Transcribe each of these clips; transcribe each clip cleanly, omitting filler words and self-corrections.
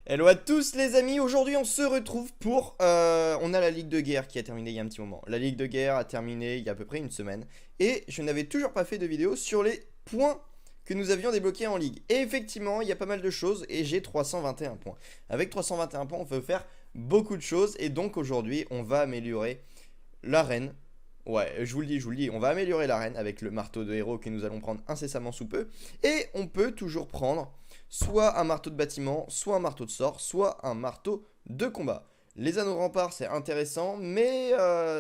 Hello à tous les amis, aujourd'hui on se retrouve pour... on a la Ligue de guerre qui a terminé il y a un petit moment. La Ligue de guerre a terminé il y a à peu près une semaine. Et je n'avais toujours pas fait de vidéo sur les points que nous avions débloqués en Ligue. Et effectivement, il y a pas mal de choses et j'ai 321 points. Avec 321 points, on peut faire beaucoup de choses. Et donc aujourd'hui, on va améliorer l'arène. Ouais, je vous le dis, on va améliorer l'arène avec le marteau de héros que nous allons prendre incessamment sous peu. Et on peut toujours prendre soit un marteau de bâtiment, soit un marteau de sort, soit un marteau de combat. Les anneaux de rempart, c'est intéressant, mais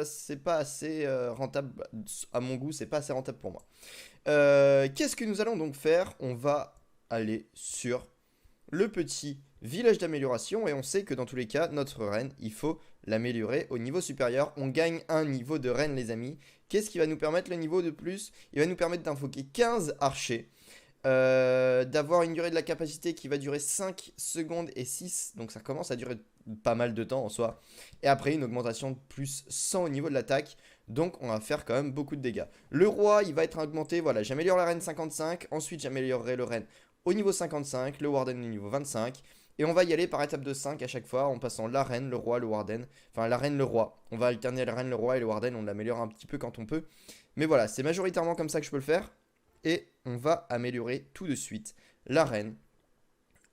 c'est pas assez rentable, à mon goût, c'est pas assez rentable pour moi. Qu'est-ce que nous allons donc faire? On va aller sur le petit village d'amélioration et on sait que dans tous les cas, notre reine, il faut l'améliorer au niveau supérieur. On gagne un niveau de reine, les amis. Qu'est-ce qui va nous permettre le niveau de plus? Il va nous permettre d'invoquer 15 archers. D'avoir une durée de la capacité qui va durer 5 secondes et 6, donc ça commence à durer pas mal de temps en soi. Et après une augmentation de plus 100 au niveau de l'attaque, donc on va faire quand même beaucoup de dégâts. Le roi il va être augmenté, voilà, j'améliore la reine 55, ensuite j'améliorerai le reine au niveau 55, le warden au niveau 25. Et on va y aller par étape de 5 à chaque fois en passant la reine, le roi, le warden. Enfin la reine, le roi. On va alterner la reine, le roi et le warden, on l'améliore un petit peu quand on peut. Mais voilà, c'est majoritairement comme ça que je peux le faire. Et on va améliorer tout de suite l'arène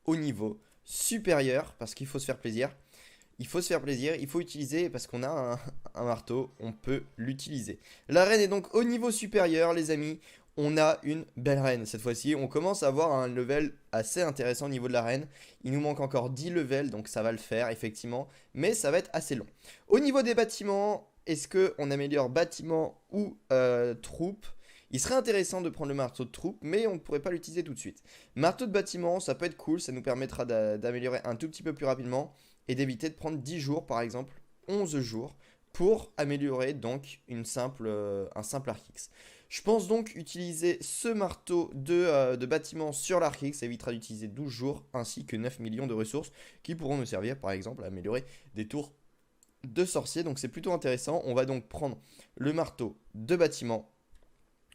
au niveau supérieur parce qu'il faut se faire plaisir. Il faut se faire plaisir, il faut utiliser parce qu'on a un marteau, on peut l'utiliser. L'arène est donc au niveau supérieur, les amis. On a une belle reine cette fois-ci. On commence à avoir un level assez intéressant au niveau de l'arène. Il nous manque encore 10 levels, donc ça va le faire effectivement. Mais ça va être assez long. Au niveau des bâtiments, est-ce qu'on améliore bâtiment ou troupes? Il serait intéressant de prendre le marteau de troupe, mais on ne pourrait pas l'utiliser tout de suite. Marteau de bâtiment, ça peut être cool, ça nous permettra d'améliorer un tout petit peu plus rapidement et d'éviter de prendre 10 jours par exemple, 11 jours pour améliorer donc un simple Arc-X. Je pense donc utiliser ce marteau de bâtiment sur l'Arc-X, ça évitera d'utiliser 12 jours ainsi que 9 millions de ressources qui pourront nous servir par exemple à améliorer des tours de sorciers, donc c'est plutôt intéressant. On va donc prendre le marteau de bâtiment,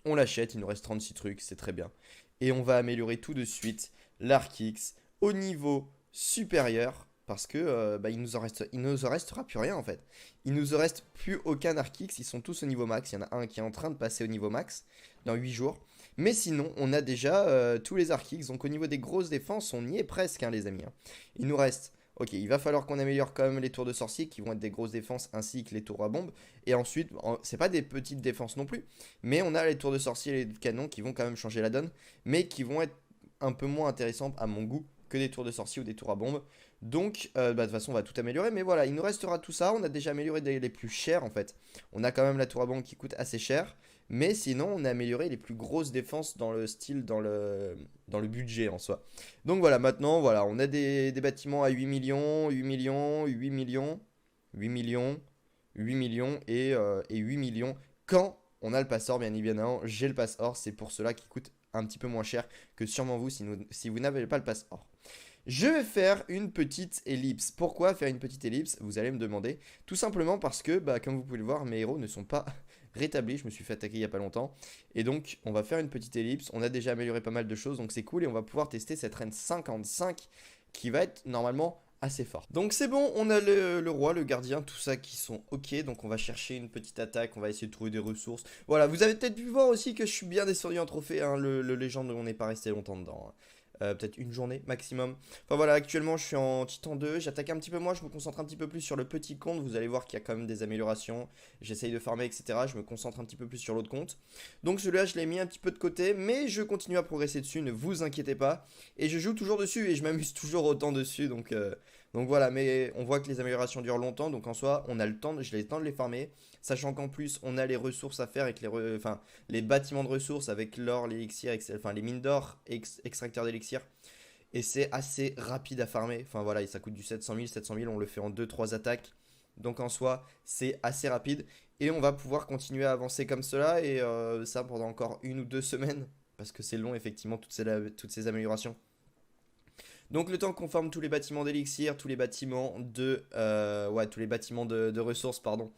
on l'achète, il nous reste 36 trucs, c'est très bien. Et on va améliorer tout de suite l'Arc-X au niveau supérieur. Parce que il nous en restera plus rien en fait. Il nous en reste plus aucun Arc-X, ils sont tous au niveau max. Il y en a un qui est en train de passer au niveau max dans 8 jours. Mais sinon, on a déjà tous les Arc-X. Donc au niveau des grosses défenses, on y est presque, hein, les amis, hein. Il nous reste. Ok, il va falloir qu'on améliore quand même les tours de sorcier qui vont être des grosses défenses ainsi que les tours à bombe. Et ensuite, c'est pas des petites défenses non plus. Mais on a les tours de sorcier et les canons qui vont quand même changer la donne. Mais qui vont être un peu moins intéressants à mon goût que des tours de sorcier ou des tours à bombe. Donc, de toute façon, on va tout améliorer. Mais voilà, il nous restera tout ça. On a déjà amélioré les plus chers en fait. On a quand même la tour à bombe qui coûte assez cher. Mais sinon, on a amélioré les plus grosses défenses dans le style, dans le budget en soi. Donc voilà, maintenant, voilà, on a des bâtiments à 8 millions, 8 millions, 8 millions, 8 millions, 8 millions et 8 millions quand on a le pass-or, bien évidemment. J'ai le pass-or, c'est pour cela qu'il coûte un petit peu moins cher que sûrement vous si vous n'avez pas le pass-or. Je vais faire une petite ellipse. Pourquoi faire une petite ellipse? Vous allez me demander. Tout simplement parce que, bah, comme vous pouvez le voir, mes héros ne sont pas rétablis. Je me suis fait attaquer il n'y a pas longtemps. Et donc, on va faire une petite ellipse. On a déjà amélioré pas mal de choses, donc c'est cool. Et on va pouvoir tester cette reine 55 qui va être normalement assez forte. Donc c'est bon, on a le roi, le gardien, tout ça qui sont ok. Donc on va chercher une petite attaque, on va essayer de trouver des ressources. Voilà, vous avez peut-être pu voir aussi que je suis bien descendu en trophée, hein, le légende, on n'est pas resté longtemps dedans, hein. Peut-être une journée maximum. Enfin voilà, actuellement je suis en Titan 2, j'attaque un petit peu moins, je me concentre un petit peu plus sur le petit compte, vous allez voir qu'il y a quand même des améliorations, j'essaye de farmer etc, je me concentre un petit peu plus sur l'autre compte. Donc celui-là je l'ai mis un petit peu de côté, mais je continue à progresser dessus, ne vous inquiétez pas. Et je joue toujours dessus et je m'amuse toujours autant dessus, donc voilà, mais on voit que les améliorations durent longtemps, donc en soi on a le temps, j'ai le temps de les farmer. Sachant qu'en plus on a les ressources à faire avec enfin, les bâtiments de ressources avec l'or, l'élixir, enfin les mines d'or et extracteurs d'élixir. Et c'est assez rapide à farmer. Enfin voilà, ça coûte du 700 000, on le fait en deux trois attaques. Donc en soi, c'est assez rapide. Et on va pouvoir continuer à avancer comme cela. Et ça pendant encore une ou deux semaines. Parce que c'est long, effectivement, toutes ces améliorations. Donc le temps qu'on forme tous les bâtiments d'élixir, tous les bâtiments de... ouais, tous les bâtiments de ressources, pardon.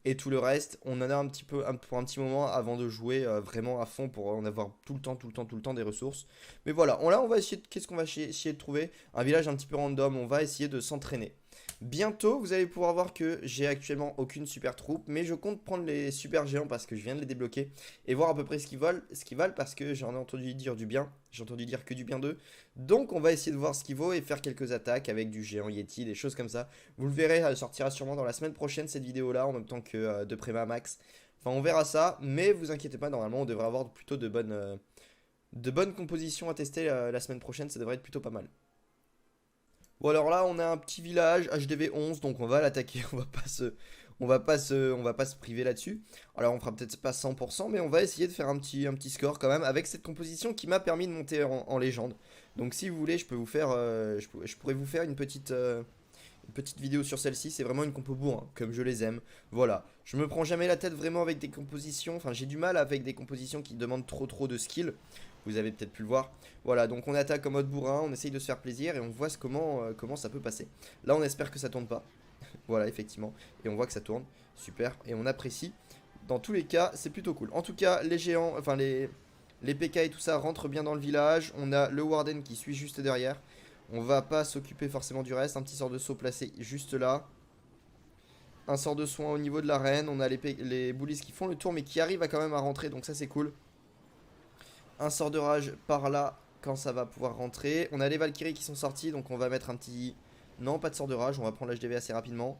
Et tout le reste, on en a un petit peu pour un petit moment avant de jouer vraiment à fond pour en avoir tout le temps, tout le temps, tout le temps des ressources. Mais voilà, là on va essayer qu'est-ce qu'on va essayer de trouver? Un village un petit peu random, on va essayer de s'entraîner. Bientôt, vous allez pouvoir voir que j'ai actuellement aucune super troupe, mais je compte prendre les super géants parce que je viens de les débloquer et voir à peu près ce qu'ils valent parce que j'en ai entendu dire du bien, j'ai entendu dire que du bien d'eux. Donc on va essayer de voir ce qu'il vaut et faire quelques attaques avec du géant Yeti, des choses comme ça. Vous le verrez, elle sortira sûrement dans la semaine prochaine cette vidéo là en même temps que de Préma Max. Enfin on verra ça, mais vous inquiétez pas, normalement on devrait avoir plutôt de bonnes compositions à tester la semaine prochaine, ça devrait être plutôt pas mal. Bon alors là on a un petit village HDV 11 donc on va l'attaquer, on va pas se priver là-dessus. Alors on fera peut-être pas 100% mais on va essayer de faire un petit score quand même avec cette composition qui m'a permis de monter en légende. Donc si vous voulez je peux vous faire, je pourrais vous faire une petite vidéo sur celle-ci, c'est vraiment une compo bourrin, comme je les aime. Voilà, je me prends jamais la tête vraiment avec des compositions, enfin j'ai du mal avec des compositions qui demandent trop de skill. Vous avez peut-être pu le voir. Voilà, donc on attaque en mode bourrin, on essaye de se faire plaisir et on voit comment ça peut passer. Là on espère que ça tourne pas. Voilà, effectivement. Et on voit que ça tourne. Super. Et on apprécie. Dans tous les cas, c'est plutôt cool. En tout cas, les géants, enfin les PK et tout ça rentrent bien dans le village. On a le Warden qui suit juste derrière. On va pas s'occuper forcément du reste. Un petit sort de saut placé juste là. Un sort de soin au niveau de l'arène. On a les bullies qui font le tour mais qui arrivent à quand même à rentrer. Donc ça c'est cool. Un sort de rage par là quand ça va pouvoir rentrer. On a les Valkyries qui sont sortis. Donc on va mettre un petit... Non, pas de sort de rage. On va prendre l'HDV assez rapidement.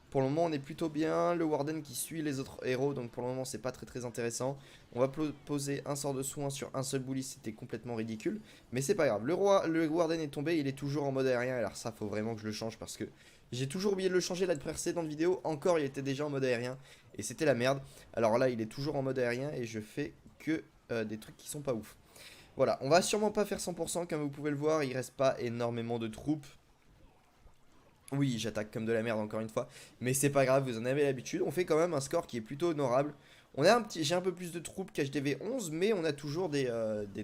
Pour le moment on est plutôt bien. Le Warden qui suit les autres héros. Donc pour le moment c'est pas très intéressant. On va poser un sort de soin sur un seul bully. C'était complètement ridicule. Mais c'est pas grave. Le Warden est tombé. Il est toujours en mode aérien. Alors ça faut vraiment que je le change parce que j'ai toujours oublié de le changer la précédente vidéo. Encore il était déjà en mode aérien. Et c'était la merde. Alors là il est toujours en mode aérien. Et je fais que des trucs qui sont pas ouf. Voilà. On va sûrement pas faire 100% comme vous pouvez le voir. Il reste pas énormément de troupes. Oui, j'attaque comme de la merde encore une fois, mais c'est pas grave, vous en avez l'habitude. On fait quand même un score qui est plutôt honorable. J'ai un peu plus de troupes qu'HDV 11, mais on a toujours des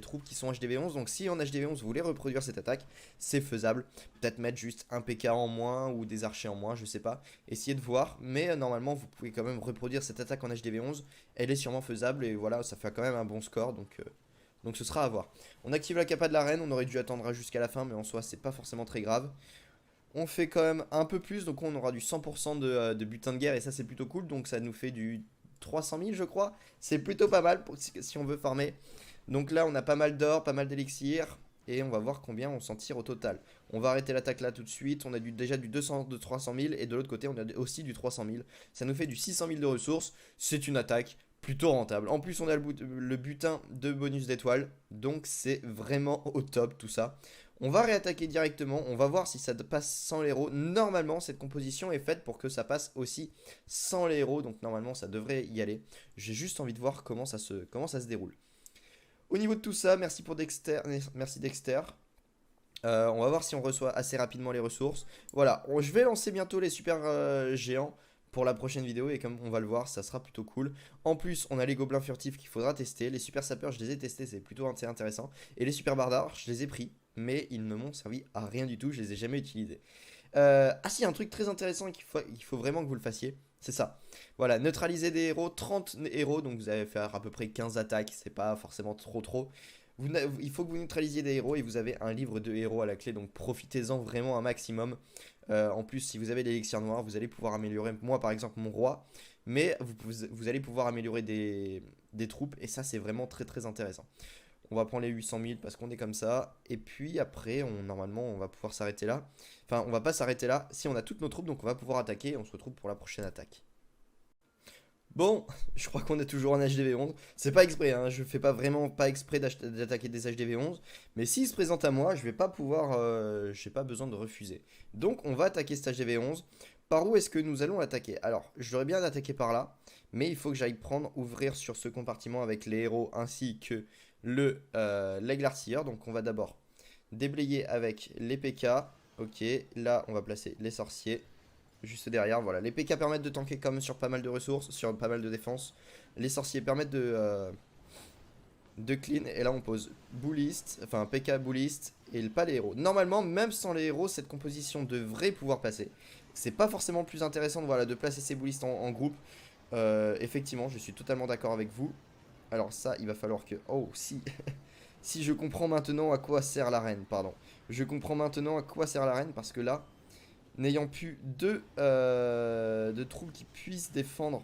troupes qui sont HDV 11. Donc si en HDV 11 vous voulez reproduire cette attaque, c'est faisable. Peut-être mettre juste un PK en moins ou des archers en moins, je sais pas. Essayez de voir, mais normalement vous pouvez quand même reproduire cette attaque en HDV 11. Elle est sûrement faisable et voilà, ça fait quand même un bon score, donc ce sera à voir. On active la capa de l'arène, on aurait dû attendre jusqu'à la fin, mais en soi c'est pas forcément très grave. On fait quand même un peu plus, donc on aura du 100% de butin de guerre et ça c'est plutôt cool. Donc ça nous fait du 300 000 je crois. C'est plutôt pas mal si on veut farmer. Donc là on a pas mal d'or, pas mal d'élixir. Et on va voir combien on s'en tire au total. On va arrêter l'attaque là tout de suite. On a déjà du 300 000 et de l'autre côté on a aussi du 300 000. Ça nous fait du 600 000 de ressources. C'est une attaque plutôt rentable. En plus on a le butin de bonus d'étoiles. Donc c'est vraiment au top tout ça. On va réattaquer directement, on va voir si ça passe sans l'héros. Normalement, cette composition est faite pour que ça passe aussi sans les héros, donc normalement ça devrait y aller. J'ai juste envie de voir comment ça se déroule. Au niveau de tout ça, merci pour Dexter, merci Dexter. On va voir si on reçoit assez rapidement les ressources. Voilà, je vais lancer bientôt les super géants pour la prochaine vidéo et comme on va le voir, ça sera plutôt cool. En plus, on a les gobelins furtifs qu'il faudra tester. Les super sapeurs, je les ai testés, c'est plutôt intéressant. Et les super bardares, je les ai pris, mais ils ne m'ont servi à rien du tout, je les ai jamais utilisés. Ah si, un truc très intéressant qu'il faut vraiment que vous le fassiez, c'est ça. Voilà, neutraliser des héros, 30 héros, donc vous allez faire à peu près 15 attaques, c'est pas forcément trop. Il faut que vous neutralisiez des héros et vous avez un livre de héros à la clé, donc profitez-en vraiment un maximum. En plus, si vous avez l'élixir noir, vous allez pouvoir améliorer, moi par exemple, mon roi, mais vous allez pouvoir améliorer des troupes, et ça c'est vraiment très intéressant. On va prendre les 800 000 parce qu'on est comme ça, et puis après, normalement, on va pouvoir s'arrêter là. Enfin, on va pas s'arrêter là, si on a toutes nos troupes, donc on va pouvoir attaquer, et on se retrouve pour la prochaine attaque. Bon, je crois qu'on est toujours en HDV 11. C'est pas exprès, hein, je fais vraiment pas exprès d'attaquer des HDV 11. Mais s'il se présente à moi, je vais pas pouvoir, j'ai pas besoin de refuser. Donc on va attaquer cet HDV 11. Par où est-ce que nous allons l'attaquer? Alors, j'aurais bien attaqué par là. Mais il faut que j'aille ouvrir sur ce compartiment avec les héros ainsi que l'aigle artilleur. Donc on va d'abord déblayer avec les PK. Ok, là on va placer les sorciers. Juste derrière, voilà. Les PK permettent de tanker comme sur pas mal de ressources, sur pas mal de défense. Les sorciers permettent de clean. Et là, on pose bouliste, enfin PK bouliste et pas les héros. Normalement, même sans les héros, cette composition devrait pouvoir passer. C'est pas forcément plus intéressant voilà, de placer ces boulistes en groupe. Effectivement, je suis totalement d'accord avec vous. Alors ça, il va falloir que... Oh, si... si je comprends maintenant à quoi sert l'arène, pardon. Je comprends maintenant à quoi sert l'arène parce que là, n'ayant plus de troupes qui puissent défendre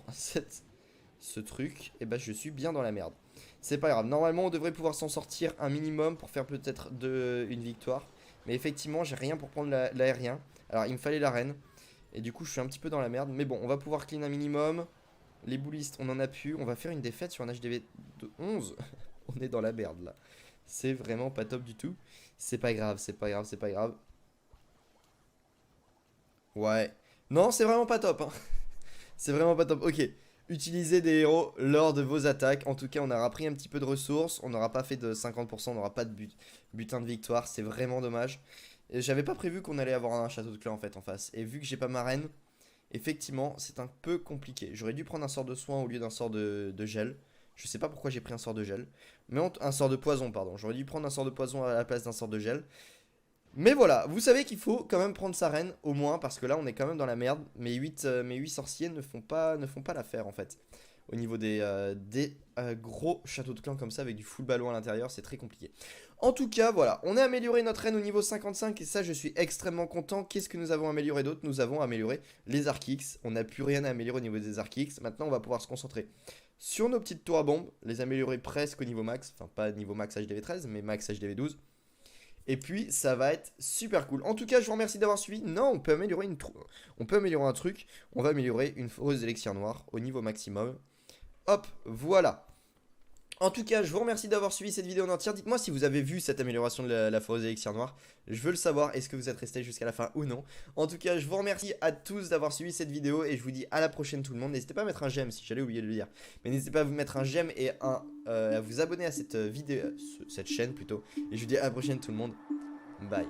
ce truc, et ben je suis bien dans la merde. C'est pas grave, normalement on devrait pouvoir s'en sortir un minimum pour faire peut-être une victoire. Mais effectivement, j'ai rien pour prendre l'aérien. Alors il me fallait l'arène. Et du coup, je suis un petit peu dans la merde. Mais bon, on va pouvoir clean un minimum. Les boulistes, on en a pu. On va faire une défaite sur un HDV de 11. On est dans la merde là. C'est vraiment pas top du tout. C'est pas grave, c'est pas grave, c'est pas grave. Ouais. Non, c'est vraiment pas top. Hein. C'est vraiment pas top. Ok. Utilisez des héros lors de vos attaques. En tout cas, on aura pris un petit peu de ressources. On n'aura pas fait de 50%. On n'aura pas de butin de victoire. C'est vraiment dommage. J'avais pas prévu qu'on allait avoir un château de clan en fait en face. Et vu que j'ai pas ma reine, effectivement, c'est un peu compliqué. J'aurais dû prendre un sort de soin au lieu d'un sort de gel. Je sais pas pourquoi j'ai pris un sort de gel. Mais un sort de poison, pardon. J'aurais dû prendre un sort de poison à la place d'un sort de gel. Mais voilà, vous savez qu'il faut quand même prendre sa reine, au moins, parce que là, on est quand même dans la merde. Mes 8 sorciers ne font pas l'affaire, en fait. Au niveau des gros châteaux de clan comme ça, avec du full ballon à l'intérieur, c'est très compliqué. En tout cas, voilà, on a amélioré notre reine au niveau 55, et ça, je suis extrêmement content. Qu'est-ce que nous avons amélioré d'autre? Nous avons amélioré les arcs X. On n'a plus rien à améliorer au niveau des arcs X. Maintenant, on va pouvoir se concentrer sur nos petites tours à bombes, les améliorer presque au niveau max. Enfin, pas niveau max HDV 13, mais max HDV 12. Et puis ça va être super cool. En tout cas, je vous remercie d'avoir suivi. Non, on peut améliorer on peut améliorer un truc. On va améliorer une foreuse d'élixir noir au niveau maximum. Hop, voilà. En tout cas, je vous remercie d'avoir suivi cette vidéo en entière. Dites-moi si vous avez vu cette amélioration de la foreuse d'élixir noir. Je veux le savoir. Est-ce que vous êtes resté jusqu'à la fin ou non? En tout cas, je vous remercie à tous d'avoir suivi cette vidéo. Et je vous dis à la prochaine tout le monde. N'hésitez pas à mettre un j'aime si j'allais oublier de le dire. Mais n'hésitez pas à vous mettre un j'aime et à vous abonner à cette vidéo, cette chaîne plutôt. Et je vous dis à la prochaine tout le monde. Bye.